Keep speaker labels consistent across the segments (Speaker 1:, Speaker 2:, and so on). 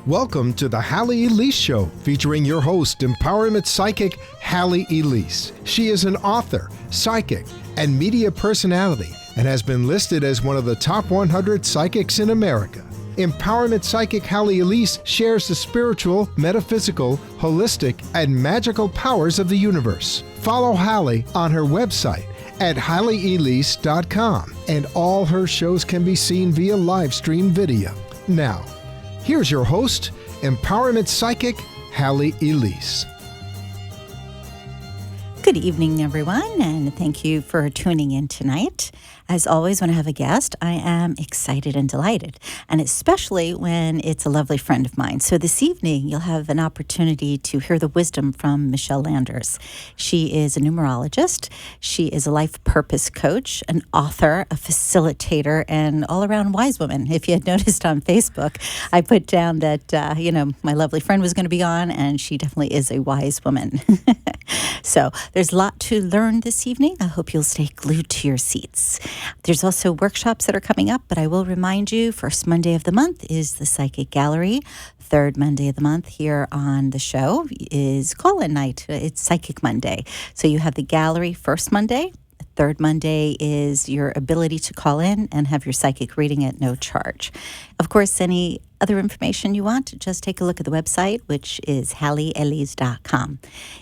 Speaker 1: Welcome to the Halley Elise Show, featuring your host, empowerment psychic Halley Elise. She is an author, psychic, and media personality, and has been listed as one of the top 100 psychics in America. Empowerment psychic Halley Elise shares the spiritual, metaphysical, holistic, and magical powers of the universe. Follow Halley on her website at HalleyElise.com, and all her shows can be seen via live stream video. Now, here's your host, empowerment psychic Halley Elise.
Speaker 2: Good evening, everyone, and thank you for tuning in tonight. As always, when I have a guest, I am excited and delighted, and especially when it's a lovely friend of mine. So this evening, you'll have an opportunity to hear the wisdom from Michelle Landers. She is a numerologist. She is a life purpose coach, an author, a facilitator, and all-around wise woman. If you had noticed on Facebook, I put down that, my lovely friend was going to be on, and she definitely is a wise woman. So there's a lot to learn this evening. I hope you'll stay glued to your seats. There's also workshops that are coming up, but I will remind you, first Monday of the month is the Psychic Gallery. Third Monday of the month here on the show is call-in night. It's Psychic Monday. So you have the gallery first Monday. Third Monday is your ability to call in and have your psychic reading at no charge. Of course, any other information you want, just take a look at the website, which is HalleyElise.com.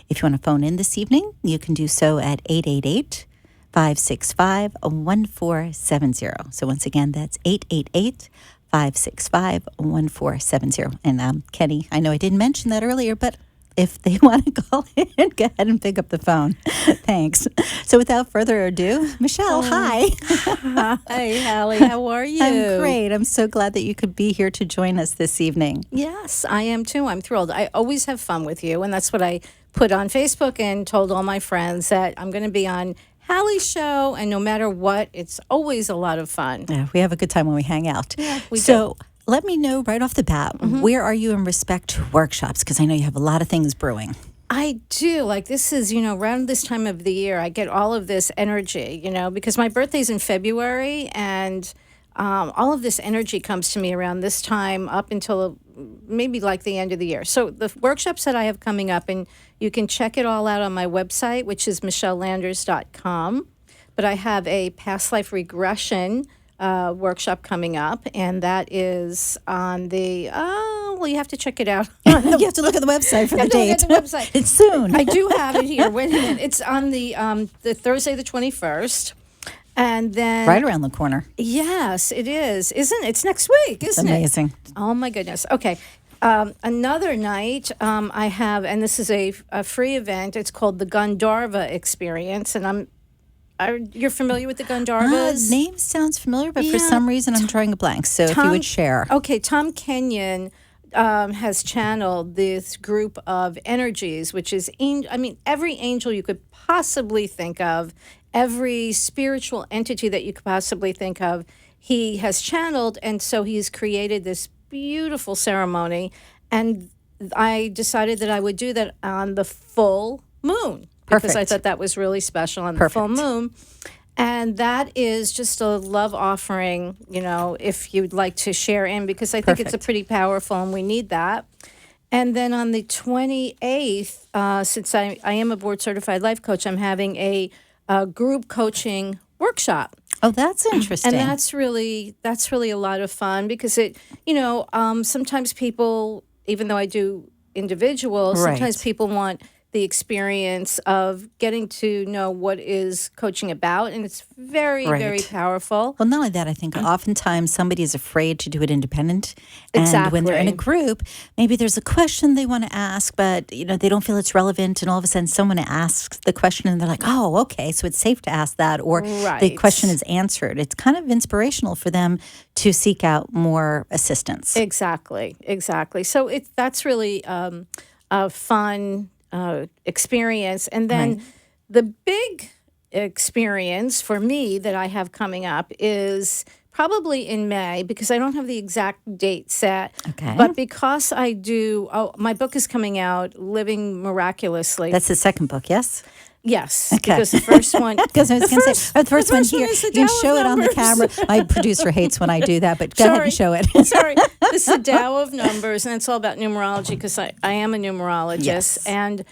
Speaker 2: If you want to phone in this evening, you can do so at 888-565-1470. So once again, that's 888-565-1470. And Kenny, I know I didn't mention that earlier, but if they want to call in, go ahead and pick up the phone. Thanks. So without further ado, Michelle, hi.
Speaker 3: Hi, Halley. How are you?
Speaker 2: I'm great. I'm so glad that you could be here to join us this evening.
Speaker 3: Yes, I am too. I'm thrilled. I always have fun with you, and that's what I put on Facebook and told all my friends that I'm going to be on Halley's show, and no matter what, it's always a lot of fun.
Speaker 2: Yeah, we have a good time when we hang out.
Speaker 3: Yeah, we
Speaker 2: do. Let me know right off the bat, where are you in respect to workshops? Because I know you have a lot of things brewing.
Speaker 3: I do. Like, this is, around this time of the year, I get all of this energy, because my birthday's in February, and all of this energy comes to me around this time up until maybe like the end of the year. So the workshops that I have coming up, and you can check it all out on my website, which is michellelanders.com. But I have a past life regression workshop coming up, and that is on the you have to check it out.
Speaker 2: You have to look at the website for the date.
Speaker 3: Look at the website.
Speaker 2: It's soon.
Speaker 3: I do have it here. Wait a minute. It's on the Thursday the 21st, and then
Speaker 2: right around the corner.
Speaker 3: Yes, it is. Isn't it? It's next week, isn't it?
Speaker 2: Amazing.
Speaker 3: Oh my goodness. Okay. Another night I have, and this is a free event. It's called the Gandharva Experience, and you're familiar with the Gandharvas?
Speaker 2: Name sounds familiar, but for some reason I'm drawing a blank. So if you would share.
Speaker 3: Okay, Tom Kenyon has channeled this group of energies, which is, every angel you could possibly think of, every spiritual entity that you could possibly think of, he has channeled, and so he's created this beautiful ceremony, and I decided that I would do that on the full moon. Because I thought that was really special on the full moon. And that is just a love offering, if you'd like to share in, because I think it's a pretty powerful, and we need that. And then on the 28th, since I am a board certified life coach, I'm having a group coaching workshop.
Speaker 2: Oh, that's interesting.
Speaker 3: And that's really a lot of fun, because it, sometimes people, even though I do individuals, sometimes people want the experience of getting to know what is coaching about, and it's very, very powerful.
Speaker 2: Well, not only that, I think oftentimes somebody is afraid to do it independent. And when they're in a group, maybe there's a question they want to ask, but they don't feel it's relevant, and all of a sudden someone asks the question and they're like, oh, okay, so it's safe to ask that, or the question is answered. It's kind of inspirational for them to seek out more assistance.
Speaker 3: Exactly. So that's really a fun experience. And then the big experience for me that I have coming up is probably in May, because I don't have the exact date set.
Speaker 2: Okay.
Speaker 3: But because I do, my book is coming out, Living Miraculously.
Speaker 2: That's the second book, yes?
Speaker 3: Yes,
Speaker 2: Okay.
Speaker 3: because the first one.
Speaker 2: Because I was going to say, the first one here,
Speaker 3: is the
Speaker 2: you can
Speaker 3: Tao of
Speaker 2: show it on the
Speaker 3: Numbers.
Speaker 2: camera. My producer hates when I do that, but go ahead and show it.
Speaker 3: Sorry. This is the Tao of Numbers, and it's all about numerology because I am a numerologist.
Speaker 2: Yes.
Speaker 3: And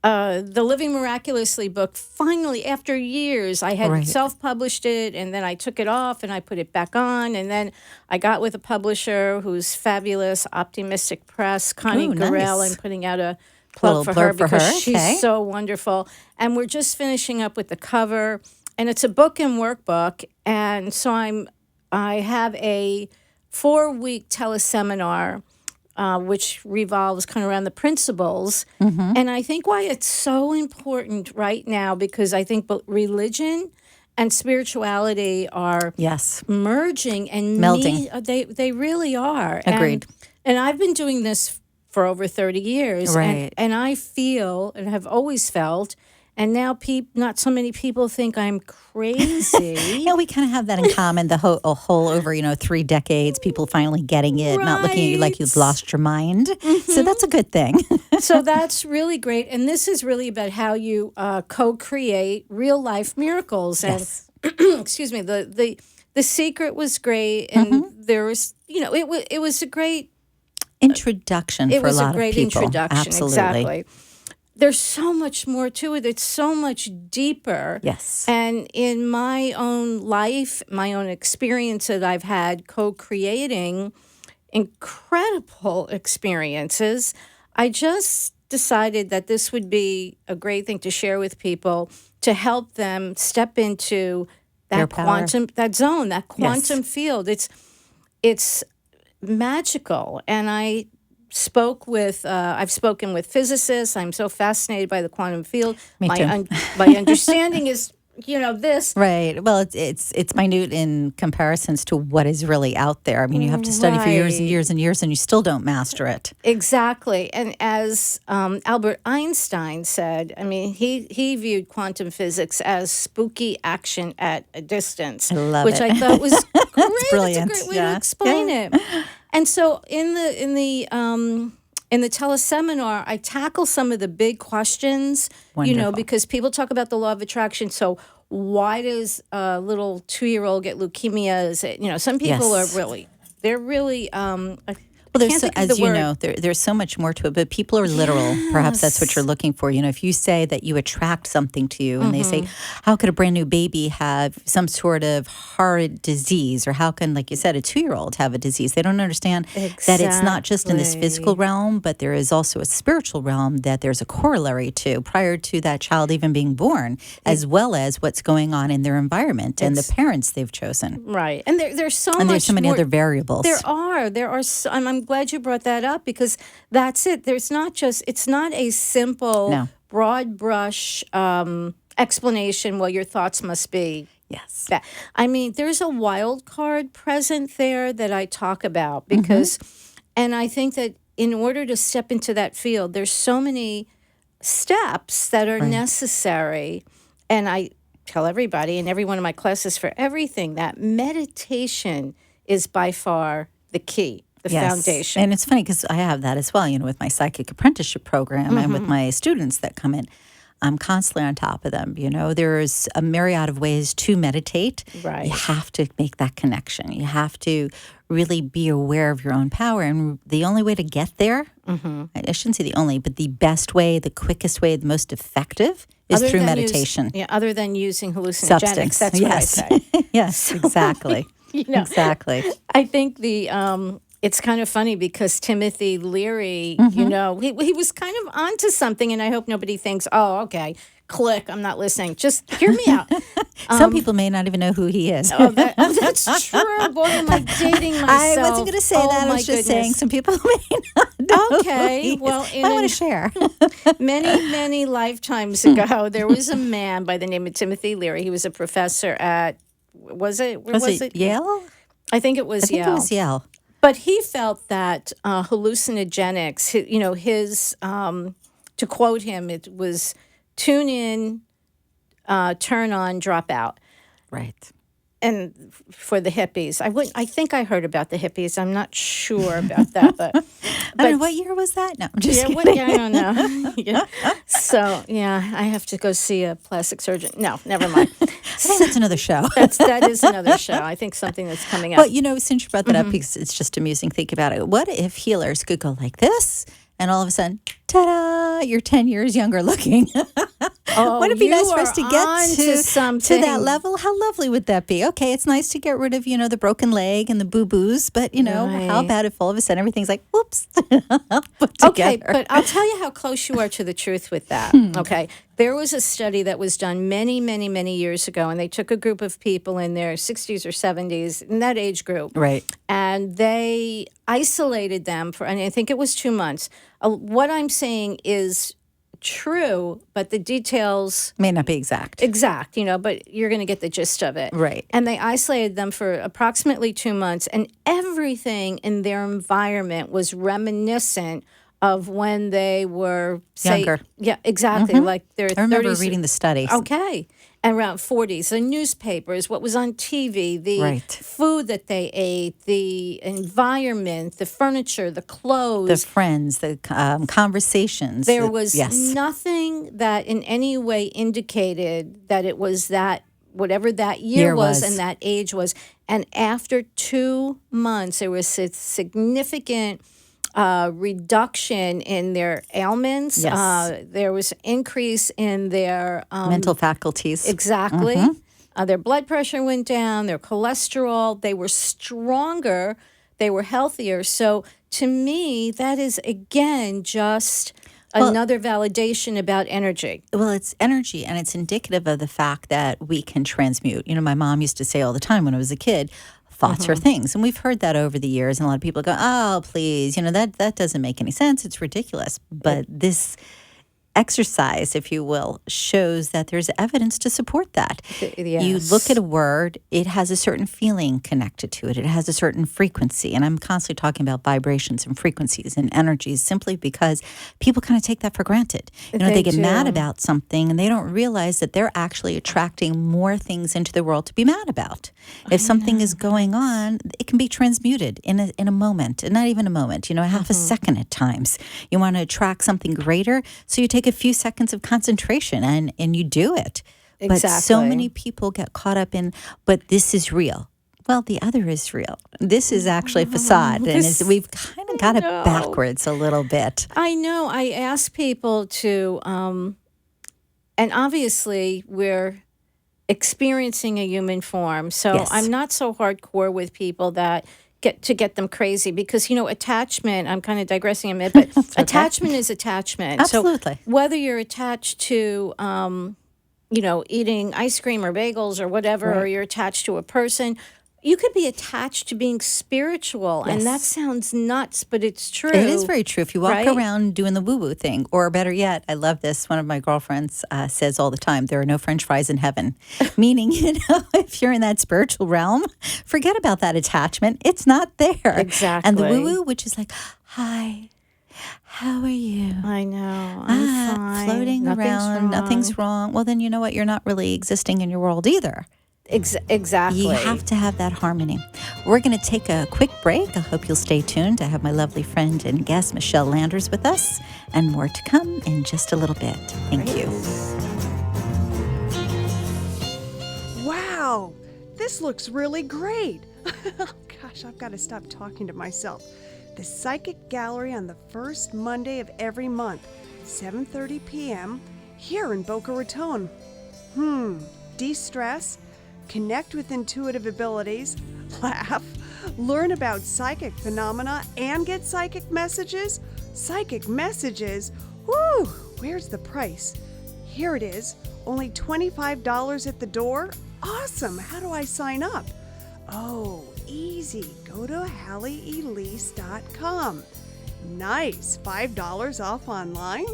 Speaker 3: the Living Miraculously book, finally, after years, I had
Speaker 2: Right.
Speaker 3: self-published it, and then I took it off, and I put it back on, and then I got with a publisher who's fabulous, Optimistic Press, Connie
Speaker 2: Ooh,
Speaker 3: Gorell.
Speaker 2: nice.
Speaker 3: I'm putting out a plug
Speaker 2: Little
Speaker 3: for her
Speaker 2: blurb for
Speaker 3: because
Speaker 2: her,
Speaker 3: she's
Speaker 2: okay.
Speaker 3: so wonderful. And we're just finishing up with the cover, and it's a book and workbook, and so I have a 4-week teleseminar which revolves kind of around the principles. And I think why it's so important right now, because I think both religion and spirituality are
Speaker 2: Yes.
Speaker 3: merging and
Speaker 2: Melding.
Speaker 3: They really are.
Speaker 2: Agreed.
Speaker 3: And I've been doing this for over 30 years.
Speaker 2: Right.
Speaker 3: And I feel and have always felt, and now not so many people think I'm crazy.
Speaker 2: Yeah, we kind of have that in common. The whole over 3 decades, people finally getting it, not looking at you like you've lost your mind. So that's a good thing.
Speaker 3: So that's really great. And this is really about how you co-create real life miracles. And
Speaker 2: Yes.
Speaker 3: excuse me, the secret was great, and there was it was a great
Speaker 2: Introduction for a lot of
Speaker 3: great
Speaker 2: people.
Speaker 3: introduction.
Speaker 2: Absolutely.
Speaker 3: Exactly. There's so much more to it. It's so much deeper.
Speaker 2: Yes.
Speaker 3: And in my own life, my own experience that I've had co-creating incredible experiences, I just decided that this would be a great thing to share with people to help them step into
Speaker 2: Their
Speaker 3: that
Speaker 2: power.
Speaker 3: quantum, that zone, that quantum field. It's magical. And I've spoken with physicists. I'm so fascinated by the quantum field.
Speaker 2: Me too.
Speaker 3: My understanding is, this.
Speaker 2: Right. Well, it's minute in comparisons to what is really out there. I mean, you have to study for years and
Speaker 3: Right.
Speaker 2: years and years, and you still don't master it.
Speaker 3: Exactly. And as Albert Einstein said, I mean, he viewed quantum physics as spooky action at a distance,
Speaker 2: I love
Speaker 3: which
Speaker 2: it.
Speaker 3: I thought was great.
Speaker 2: brilliant.
Speaker 3: It's a great way
Speaker 2: Yeah.
Speaker 3: to explain it. And so in the teleseminar, I tackle some of the big questions,
Speaker 2: Wonderful.
Speaker 3: because people talk about the law of attraction. So why does a little 2-year-old get leukemia? Some people
Speaker 2: Yes.
Speaker 3: they're really,
Speaker 2: Well, there's as you know, there's so much more to it, but people are literal. Perhaps that's what you're looking for. If you say that you attract something to you, and they say, how could a brand new baby have some sort of heart disease, or how can, like you said, a 2-year-old have a disease? They don't understand that it's not just in this physical realm, but there is also a spiritual realm that there's a corollary to prior to that child even being born, as well as what's going on in their environment and the parents they've chosen.
Speaker 3: Right. And there's so
Speaker 2: And
Speaker 3: much
Speaker 2: there's so many
Speaker 3: more.
Speaker 2: other variables.
Speaker 3: There are. I'm glad you brought that up, because that's it. It's not a simple,
Speaker 2: No.
Speaker 3: broad brush explanation. Well, your thoughts must be.
Speaker 2: Yes.
Speaker 3: I mean, there's a wild card present there that I talk about because, and I think that in order to step into that field, there's so many steps that are necessary. And I tell everybody in every one of my classes for everything that meditation is by far the key, the foundation.
Speaker 2: And it's funny because I have that as well, with my psychic apprenticeship program and with my students that come in. I'm constantly on top of them. There's a myriad of ways to meditate.
Speaker 3: Right.
Speaker 2: You have to make that connection. You have to really be aware of your own power. And the only way to get there, I shouldn't say the only, but the best way, the quickest way, the most effective is through meditation.
Speaker 3: Other than using hallucinogenics.
Speaker 2: Substance.
Speaker 3: That's
Speaker 2: Yes.
Speaker 3: what I say.
Speaker 2: Yes, exactly. Exactly.
Speaker 3: I think it's kind of funny because Timothy Leary, he was kind of onto something, and I hope nobody thinks, oh, okay, click, I'm not listening. Just hear me out.
Speaker 2: Some people may not even know who he is.
Speaker 3: That's true. Boy, am I dating myself.
Speaker 2: I wasn't going to say that. I was just saying some people may not know
Speaker 3: Okay,
Speaker 2: who he is.
Speaker 3: well,
Speaker 2: I want to share.
Speaker 3: many lifetimes ago, there was a man by the name of Timothy Leary. He was a professor at, was it
Speaker 2: Yale?
Speaker 3: I think it was
Speaker 2: I think
Speaker 3: Yale.
Speaker 2: it was Yale.
Speaker 3: But he felt that hallucinogenics, his, to quote him, it was tune in, turn on, drop out.
Speaker 2: Right.
Speaker 3: and for the hippies. I think I heard about the hippies. I'm not sure about that, but
Speaker 2: I don't know, what year was that? No, I'm just kidding.
Speaker 3: I don't know. Yeah. So I have to go see a plastic surgeon. No, never mind.
Speaker 2: I think that's another show.
Speaker 3: That is another show. I think something that's coming up.
Speaker 2: Well, since you brought that up, because it's just amusing, think about it. What if healers could go like this, and all of a sudden, ta-da, you're 10 years younger looking? Wouldn't it be nice for us to get to that level? How lovely would that be? Okay, it's nice to get rid of, the broken leg and the boo-boos, but, how about if all of a sudden everything's like, whoops, put together.
Speaker 3: Okay, but I'll tell you how close you are to the truth with that, okay? There was a study that was done many, many, many years ago, and they took a group of people in their 60s or 70s, in that age group.
Speaker 2: Right.
Speaker 3: And they isolated them and I think it was 2 months. What I'm saying is true, but the details
Speaker 2: may not be exact,
Speaker 3: but you're going to get the gist of it.
Speaker 2: Right.
Speaker 3: And they isolated them for approximately 2 months, and everything in their environment was reminiscent of when they were,
Speaker 2: younger.
Speaker 3: Yeah, exactly. Like their 30s.
Speaker 2: I remember reading the study.
Speaker 3: Okay. And around 40s, the newspapers, what was on TV, the food that they ate, the environment, the furniture, the clothes.
Speaker 2: The friends, the conversations.
Speaker 3: There was nothing that in any way indicated that it was that, whatever that year was and that age was. And after 2 months, there was a significant reduction in their ailments.
Speaker 2: Yes.
Speaker 3: There was increase in their
Speaker 2: mental faculties.
Speaker 3: Exactly. Their blood pressure went down, their cholesterol. They were stronger. They were healthier. So to me, that is, again, just another validation about energy.
Speaker 2: Well, it's energy, and it's indicative of the fact that we can transmute. My mom used to say all the time when I was a kid, thoughts are things. And we've heard that over the years. And a lot of people go, oh, please, that doesn't make any sense. It's ridiculous. But this exercise, if you will, shows that there's evidence to support that.
Speaker 3: Yes.
Speaker 2: You look at a word, it has a certain feeling connected to it. It has a certain frequency. And I'm constantly talking about vibrations and frequencies and energies simply because people kind of take that for granted. They get mad about something and they don't realize that they're actually attracting more things into the world to be mad about. If something is going on, it can be transmuted in a moment, and not even a moment, half a second at times. You want to attract something greater, so you take a few seconds of concentration and you do it.
Speaker 3: Exactly.
Speaker 2: But so many people get caught up in, but this is real. Well, the other is real. This is actually a facade. We've kind of got it backwards a little bit.
Speaker 3: I know. I ask people to, and obviously we're experiencing a human form. So I'm not so hardcore with people that get them crazy because, attachment, I'm kind of digressing a minute, but attachment is attachment.
Speaker 2: Absolutely.
Speaker 3: So whether you're attached to, eating ice cream or bagels or whatever, or you're attached to a person, you could be attached to being spiritual.
Speaker 2: Yes.
Speaker 3: And that sounds nuts, but it's true.
Speaker 2: It is very true. If you walk around doing the woo-woo thing, or better yet, I love this, one of my girlfriends says all the time, there are no French fries in heaven. Meaning, if you're in that spiritual realm, forget about that attachment. It's not there.
Speaker 3: Exactly.
Speaker 2: And the woo-woo, which is like, hi, how are you?
Speaker 3: I know. I'm fine.
Speaker 2: Floating around. Nothing's wrong. Well, then you know what? You're not really existing in your world either.
Speaker 3: Exactly.
Speaker 2: You have to have that harmony. We're going to take a quick break. I hope you'll stay tuned. I have my lovely friend and guest, Michelle Landers, with us, and more to come in just a little bit. Thank you.
Speaker 4: Wow, this looks really great. Gosh, I've got to stop talking to myself. The Psychic Gallery on the first Monday of every month, 7:30 p.m., here in Boca Raton. De-stress, connect with intuitive abilities, laugh, learn about psychic phenomena, and get psychic messages? Psychic messages? Woo! Where's the price? Here it is. Only $25 at the door? Awesome! How do I sign up? Oh, easy. Go to HalleyElise.com. Nice. $5 off online?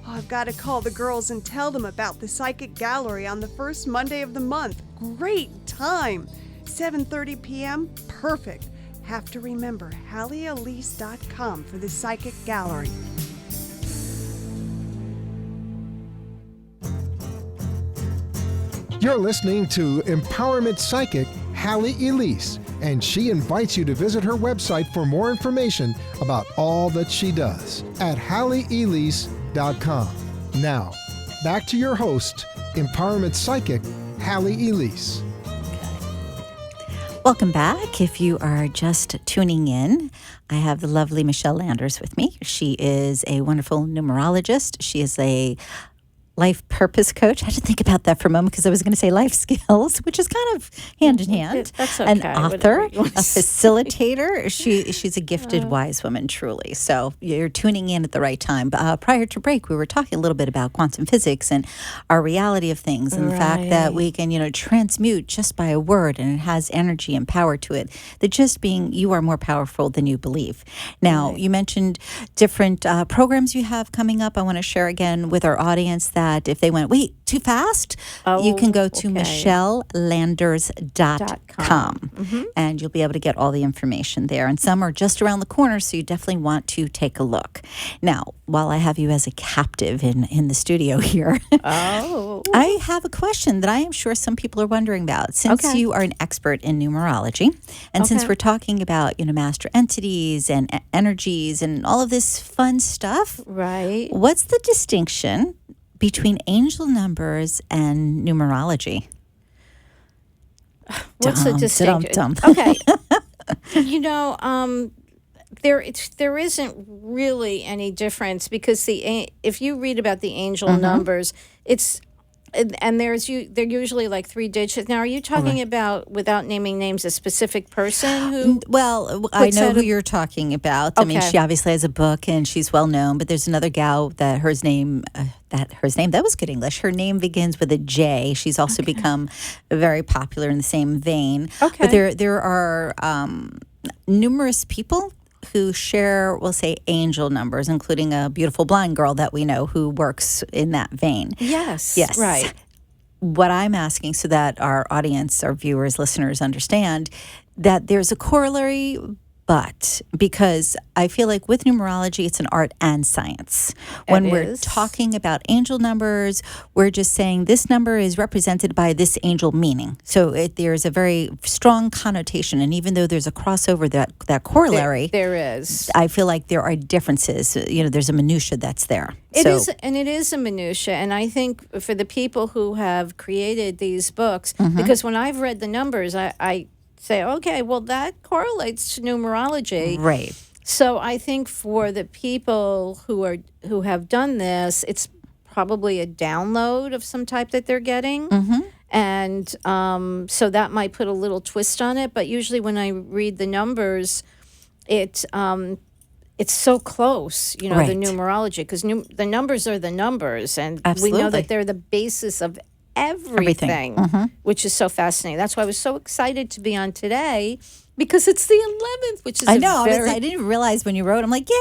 Speaker 4: Oh, I've got to call the girls and tell them about the Psychic Gallery on the first Monday of the month. Great time. 7:30 p.m. Perfect. Have to remember HalleyElise.com for the Psychic Gallery.
Speaker 1: You're listening to Empowerment Psychic Halley Elise, and she invites you to visit her website for more information about all that she does at halleyelise.com. Now, back to your host, Empowerment Psychic, Halley Elise.
Speaker 2: Welcome back. If you are just tuning in, I have the lovely Michelle Landers with me. She is a wonderful numerologist. She is a life purpose coach. I had to think about that for a moment because I was going to say life skills, which is kind of hand in hand.
Speaker 3: That's okay.
Speaker 2: An author, a
Speaker 3: say.
Speaker 2: facilitator. She's a gifted, wise woman, truly. So you're tuning in at the right time. Prior to break, we were talking a little bit about quantum physics and our reality of things, and the fact that we can, transmute just by a word, and it has energy and power to it. That just being, you are more powerful than you believe. Now, you mentioned different programs you have coming up. I want to share again with our audience that if they went, wait, too fast, you can go to michellelanders.com and you'll be able to get all the information there. And some are just around the corner, so you definitely want to take a look. Now, while I have you as a captive in the studio here, I have a question that I am sure some people are wondering about. Since you are an expert in numerology, and since we're talking about, master entities and energies and all of this fun stuff,
Speaker 3: Right.
Speaker 2: what's the distinction between angel numbers and numerology?
Speaker 3: What's the distinction? Okay. There isn't really any difference because if you read about the angel numbers, they're usually like 3 digits. Now, are you talking about, without naming names, a specific person who?
Speaker 2: Well, I know who you're talking about. I mean, she obviously has a book and she's well known. But there's another gal that that was good English. Her name begins with a J. She's also become very popular in the same vein.
Speaker 3: Okay.
Speaker 2: But there are numerous people who share, we'll say, angel numbers, including a beautiful blind girl that we know who works in that vein.
Speaker 3: Yes.
Speaker 2: Right. What I'm asking, so that our audience, our viewers, listeners understand that there's a corollary, but because I feel like with numerology, it's an art and science. When we're talking about angel numbers, we're just saying this number is represented by this angel meaning. So there's a very strong connotation. And even though there's a crossover, that corollary,
Speaker 3: there is.
Speaker 2: I feel like there are differences. There's a minutia that's there.
Speaker 3: It is a minutia. And I think for the people who have created these books, because when I've read the numbers, I say, okay, well, that correlates to numerology.
Speaker 2: Right.
Speaker 3: So I think for the people who have done this, it's probably a download of some type that they're getting. And so that might put a little twist on it. But usually when I read the numbers, it's so close, the numerology, because the numbers are the numbers. And we know that they're the basis of everything. Which is so fascinating. That's why I was so excited to be on today, because it's the 11th, which is
Speaker 2: I didn't even realize when you wrote, I'm like, yay!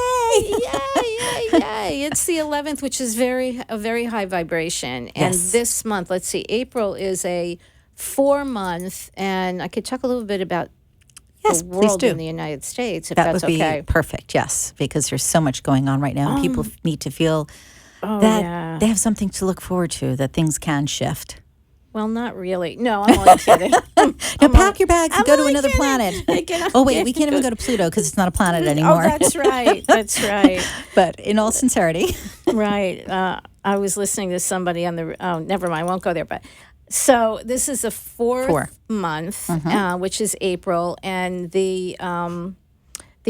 Speaker 3: Yay. It's the 11th, which is a very high vibration. And this month, let's see, April is a 4-month, and I could talk a little bit about the world in the United States, if that's okay.
Speaker 2: That would be perfect, yes, because there's so much going on right now, and people need to feel that they have something to look forward to, that things can shift.
Speaker 3: Well, not really. No, I'm only kidding.
Speaker 2: Now pack your bags and go to another planet. Oh, wait, we can't even go to Pluto because it's not a planet anymore.
Speaker 3: Oh, that's right. That's right.
Speaker 2: But in all sincerity.
Speaker 3: Right. I was listening to somebody on the, never mind, I won't go there. But so this is the fourth month, which is April. And the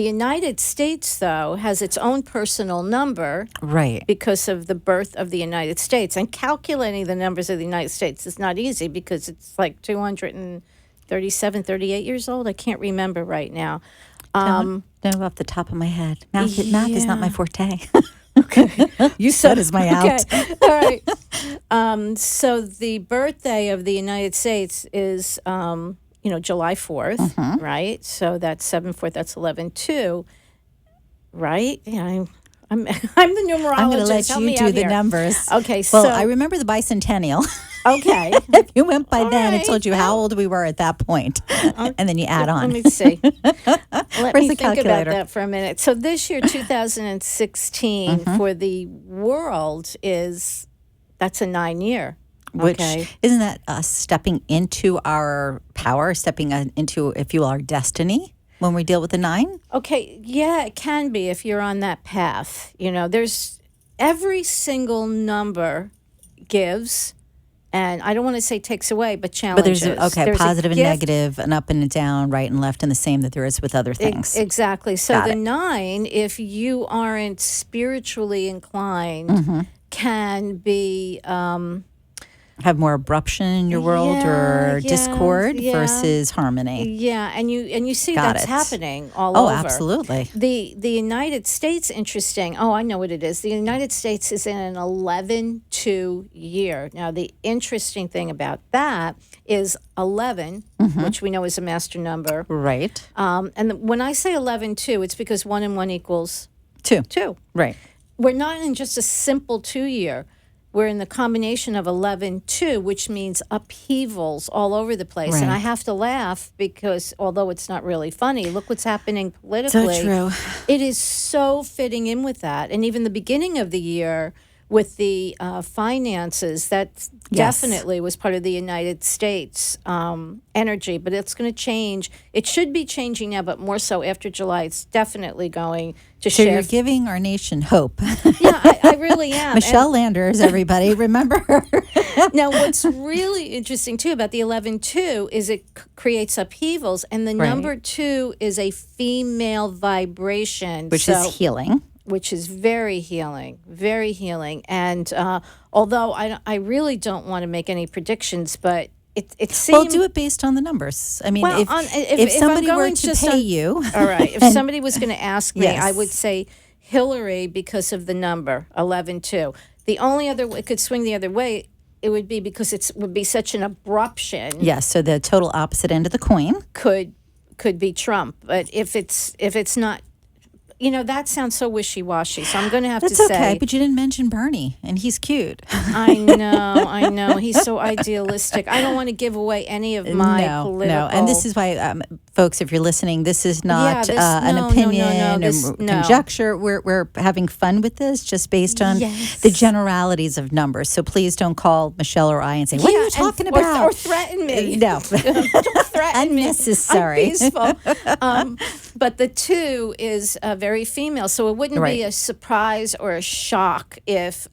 Speaker 3: United States, though, has its own personal number.
Speaker 2: Right.
Speaker 3: Because of the birth of the United States. And calculating the numbers of the United States is not easy because it's like 237, 38 years old. I can't remember right now.
Speaker 2: No, off the top of my head. Math is not my forte.
Speaker 3: Okay.
Speaker 2: You said is my out.
Speaker 3: Okay. All right. So the birthday of the United States is... July 4th, right? So that's 7/4, that's 11/2, right? Yeah, I'm the numerologist.
Speaker 2: I'm going to let you do the numbers.
Speaker 3: Okay,
Speaker 2: well, I remember the bicentennial.
Speaker 3: Okay.
Speaker 2: If you went by then,
Speaker 3: right.
Speaker 2: It told you how old we were at that point. And then you add on.
Speaker 3: Let me see. Let
Speaker 2: Where's
Speaker 3: me
Speaker 2: the
Speaker 3: think
Speaker 2: calculator?
Speaker 3: about that for a minute. So this year, 2016, for the world that's a 9-year.
Speaker 2: Which
Speaker 3: Okay.
Speaker 2: isn't that us stepping into our power, stepping into, if you will, our destiny when we deal with the 9?
Speaker 3: Okay, yeah, it can be if you're on that path. There's every single number gives, and I don't want to say takes away, but
Speaker 2: But there's
Speaker 3: challenges.
Speaker 2: a
Speaker 3: There's
Speaker 2: positive and
Speaker 3: gift.
Speaker 2: negative, an up and a down, right and left, and the same that there is with other things.
Speaker 3: Exactly. So
Speaker 2: Got
Speaker 3: the
Speaker 2: it.
Speaker 3: 9, if you aren't spiritually inclined, can be
Speaker 2: Have more abruption in your world or
Speaker 3: yeah,
Speaker 2: discord
Speaker 3: yeah.
Speaker 2: versus harmony.
Speaker 3: yeah, and you see
Speaker 2: Got
Speaker 3: that's
Speaker 2: it.
Speaker 3: happening all
Speaker 2: Oh,
Speaker 3: over.
Speaker 2: absolutely.
Speaker 3: The United States, interesting. Oh, I know what it is. The United States is in an 11-2 year. Now, the interesting thing about that is 11, which we know is a master number.
Speaker 2: Right.
Speaker 3: When I say 11-2, it's because 1 and 1 equals
Speaker 2: 2.
Speaker 3: 2.
Speaker 2: Right.
Speaker 3: We're not in just a simple 2 year. We're in the combination of 11-2, which means upheavals all over the place. And
Speaker 2: Right.
Speaker 3: I have to laugh because although it's not really funny, look what's happening politically.
Speaker 2: So true.
Speaker 3: It is so fitting in with that. And even the beginning of the year with the finances, that
Speaker 2: Yes.
Speaker 3: definitely was part of the United States energy. But it's going to change. It should be changing now, but more so after July. It's definitely going to
Speaker 2: So you're
Speaker 3: shift.
Speaker 2: giving our nation hope.
Speaker 3: Yeah, I really am.
Speaker 2: Michelle Landers, everybody, remember her.
Speaker 3: Now, what's really interesting, too, about the 11-2 is it creates upheavals. And the
Speaker 2: Right.
Speaker 3: number 2 is a female vibration.
Speaker 2: Which
Speaker 3: so-
Speaker 2: is healing.
Speaker 3: which is very healing, very healing. And although I really don't want to make any predictions, but it seems...
Speaker 2: Well, do it based on the numbers. I mean,
Speaker 3: Well,
Speaker 2: if
Speaker 3: if I'm
Speaker 2: somebody were
Speaker 3: going
Speaker 2: to
Speaker 3: just
Speaker 2: pay
Speaker 3: on-
Speaker 2: you.
Speaker 3: All right. If somebody was going to ask me, I
Speaker 2: Yes.
Speaker 3: would say Hillary because of the number, 11-2. The only other way it could swing the other way, it would be because it would be such an abruption.
Speaker 2: Yes, so the total opposite end of the coin.
Speaker 3: Could be Trump. But if it's not... that sounds so wishy-washy, so I'm going to have
Speaker 2: That's
Speaker 3: to say...
Speaker 2: okay, but you didn't mention Bernie, and he's cute.
Speaker 3: I know. He's so idealistic. I don't want to give away any of my political...
Speaker 2: No, and this is why, folks, if you're listening, this is not an
Speaker 3: no,
Speaker 2: opinion
Speaker 3: this-
Speaker 2: or
Speaker 3: no.
Speaker 2: conjecture. We're having fun with this just based on
Speaker 3: Yes.
Speaker 2: the generalities of numbers. So please don't call Michelle or I and say, what are you talking about?
Speaker 3: Or threaten me.
Speaker 2: No.
Speaker 3: Don't threaten me.
Speaker 2: Unnecessary.
Speaker 3: I'm peaceful. But the 2 is very female, so it wouldn't
Speaker 2: Right.
Speaker 3: be a surprise or a shock if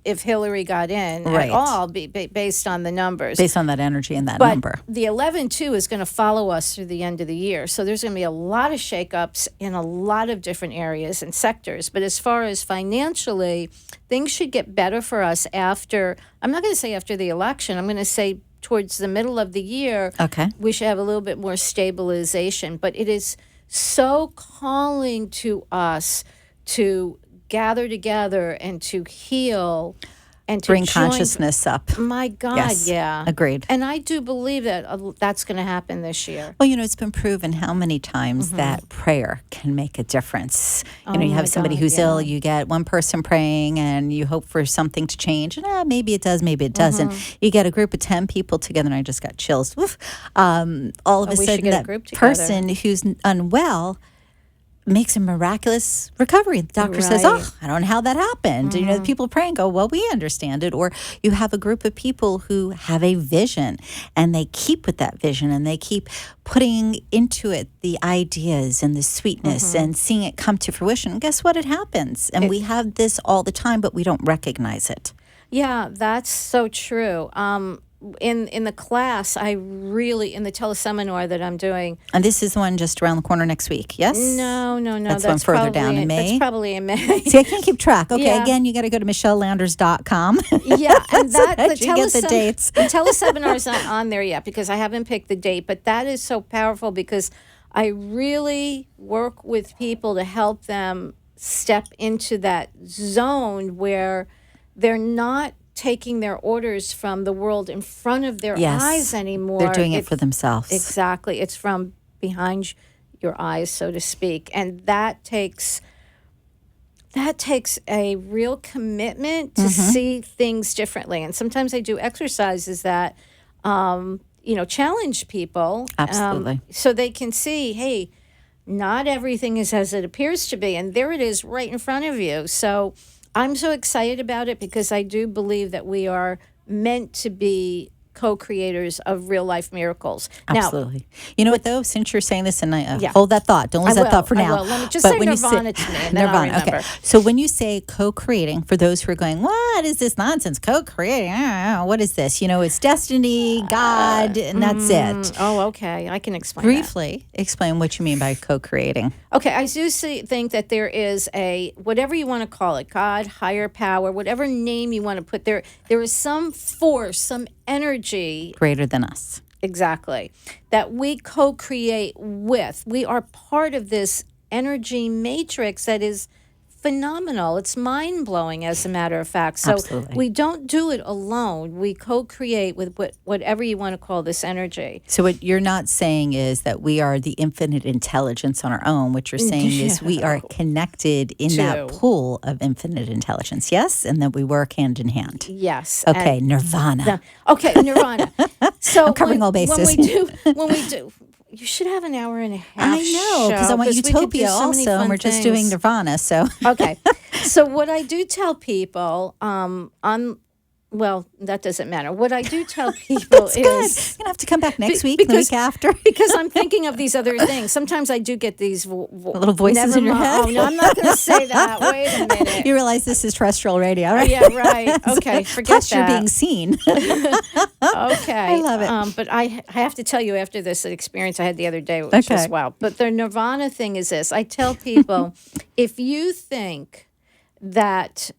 Speaker 3: Hillary got in
Speaker 2: Right.
Speaker 3: at all, based on the numbers.
Speaker 2: Based on that energy and that
Speaker 3: But
Speaker 2: number.
Speaker 3: the 11-2 is going to follow us through the end of the year. So there's going to be a lot of shakeups in a lot of different areas and sectors. But as far as financially, things should get better for us after, I'm not going to say after the election, I'm going to say towards the middle of the year,
Speaker 2: Okay.
Speaker 3: we should have a little bit more stabilization. But it is so calling to us to gather together and to heal and to
Speaker 2: Bring
Speaker 3: join-
Speaker 2: consciousness up.
Speaker 3: My God,
Speaker 2: Yes.
Speaker 3: yeah.
Speaker 2: Agreed.
Speaker 3: And I do believe that that's going to happen this year.
Speaker 2: Well, it's been proven how many times that prayer can make a difference. You
Speaker 3: my
Speaker 2: have somebody
Speaker 3: God,
Speaker 2: who's
Speaker 3: yeah.
Speaker 2: ill, you get one person praying and you hope for something to change. And maybe it does, maybe it doesn't. You get a group of 10 people together, and I just got chills. Woof. All of a
Speaker 3: we should
Speaker 2: sudden,
Speaker 3: get a
Speaker 2: that
Speaker 3: group together.
Speaker 2: person who's unwell makes a miraculous recovery. The doctor says,
Speaker 3: Right.
Speaker 2: I don't know how that happened. The people praying go, well, we understand it. Or you have a group of people who have a vision and they keep with that vision and they keep putting into it the ideas and the sweetness and seeing it come to fruition. And guess what? It happens. And we have this all the time, but we don't recognize it.
Speaker 3: Yeah, that's so true. In the class, in the teleseminar that I'm doing.
Speaker 2: And this is the one just around the corner next week, yes?
Speaker 3: No.
Speaker 2: That's one further down in May?
Speaker 3: That's probably in May.
Speaker 2: See, I can't keep track. Okay,
Speaker 3: Yeah.
Speaker 2: again, you got to go to michellelanders.com.
Speaker 3: Yeah, and that
Speaker 2: that you get the dates.
Speaker 3: The teleseminar is not on there yet because I haven't picked the date, but that is so powerful because I really work with people to help them step into that zone where they're not taking their orders from the world in front of their
Speaker 2: Yes.
Speaker 3: eyes anymore.
Speaker 2: They're doing it for themselves.
Speaker 3: Exactly. It's from behind your eyes, so to speak. And that takes a real commitment to see things differently. And sometimes I do exercises that, challenge people.
Speaker 2: Absolutely.
Speaker 3: So they can see, hey, not everything is as it appears to be. And there it is right in front of you. So I'm so excited about it because I do believe that we are meant to be co-creators of real life miracles.
Speaker 2: Absolutely. You know what, though? Since you're saying this, and I
Speaker 3: Yeah.
Speaker 2: hold that thought. Don't lose that thought for now.
Speaker 3: I will. Let me just
Speaker 2: But
Speaker 3: say
Speaker 2: when you
Speaker 3: Nirvana to me, and then I'll remember.
Speaker 2: Okay. So when you say co-creating, for those who are going, what is this nonsense? Co-creating? What is this? It's destiny, God, and that's it.
Speaker 3: Oh, okay. I can explain that.
Speaker 2: Briefly explain what you mean by co-creating.
Speaker 3: Okay, I do think that there is whatever you want to call it, God, higher power, whatever name you want to put there is some force, some energy
Speaker 2: Greater than us.
Speaker 3: exactly that we co-create with. We are part of this energy matrix that is phenomenal. It's mind-blowing, as a matter of fact. So
Speaker 2: Absolutely.
Speaker 3: we don't do it alone. We co-create with whatever you want to call this energy.
Speaker 2: So what you're not saying is that we are the infinite intelligence on our own. What you're saying is we are connected in that pool of infinite intelligence, yes? And that we work hand in hand.
Speaker 3: Yes.
Speaker 2: Okay, Nirvana.
Speaker 3: Okay, Nirvana. So
Speaker 2: I'm covering all bases.
Speaker 3: When we do, you should have an hour and a half.
Speaker 2: I know, because I want Utopia also, and we're just doing Nirvana, so.
Speaker 3: Okay. So what I do tell people, well, that doesn't matter. What I do tell people is...
Speaker 2: You're going to have to come back next week, the week after.
Speaker 3: Because I'm thinking of these other things. Sometimes I do get these...
Speaker 2: little voices in your head?
Speaker 3: Oh, no, I'm not going to say that. Wait a minute.
Speaker 2: You realize this is terrestrial radio, right?
Speaker 3: Yeah, right. Okay, forget
Speaker 2: Plus
Speaker 3: that.
Speaker 2: you're being seen.
Speaker 3: Okay.
Speaker 2: I love it.
Speaker 3: But I have to tell you, after this experience I had the other day, which was wow. But the Nirvana thing is this. I tell people, if you think that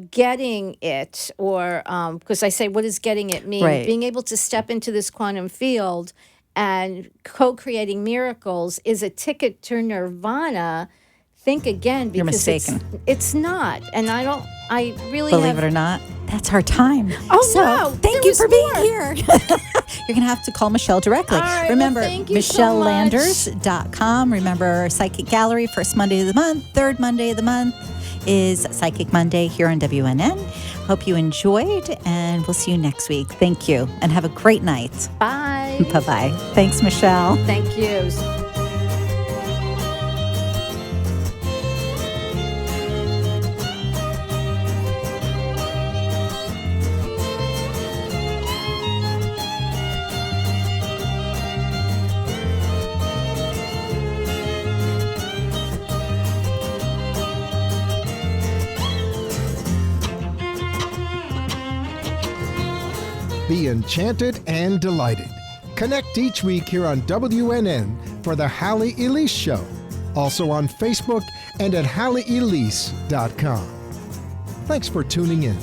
Speaker 3: getting it, or because I say, what does getting it mean?
Speaker 2: Right.
Speaker 3: Being able to step into this quantum field and co-creating miracles is a ticket to Nirvana. Think again, because
Speaker 2: You're mistaken.
Speaker 3: It's not. And I really
Speaker 2: Believe it or not, that's our time.
Speaker 3: Oh,
Speaker 2: so,
Speaker 3: no,
Speaker 2: thank you for being here. You're going to have to call Michelle directly.
Speaker 3: All right,
Speaker 2: Remember,
Speaker 3: well, thank you so much.
Speaker 2: MichelleLanders.com. Remember, Psychic Gallery, first Monday of the month, third Monday of the month is Psychic Monday here on WNN. Hope you enjoyed, and we'll see you next week. Thank you, and have a great night.
Speaker 3: Bye.
Speaker 2: Bye-bye. Thanks, Michelle.
Speaker 3: Thank you.
Speaker 1: Be enchanted and delighted. Connect each week here on WNN for the Halley Elise Show. Also on Facebook and at HalleyElise.com. Thanks for tuning in.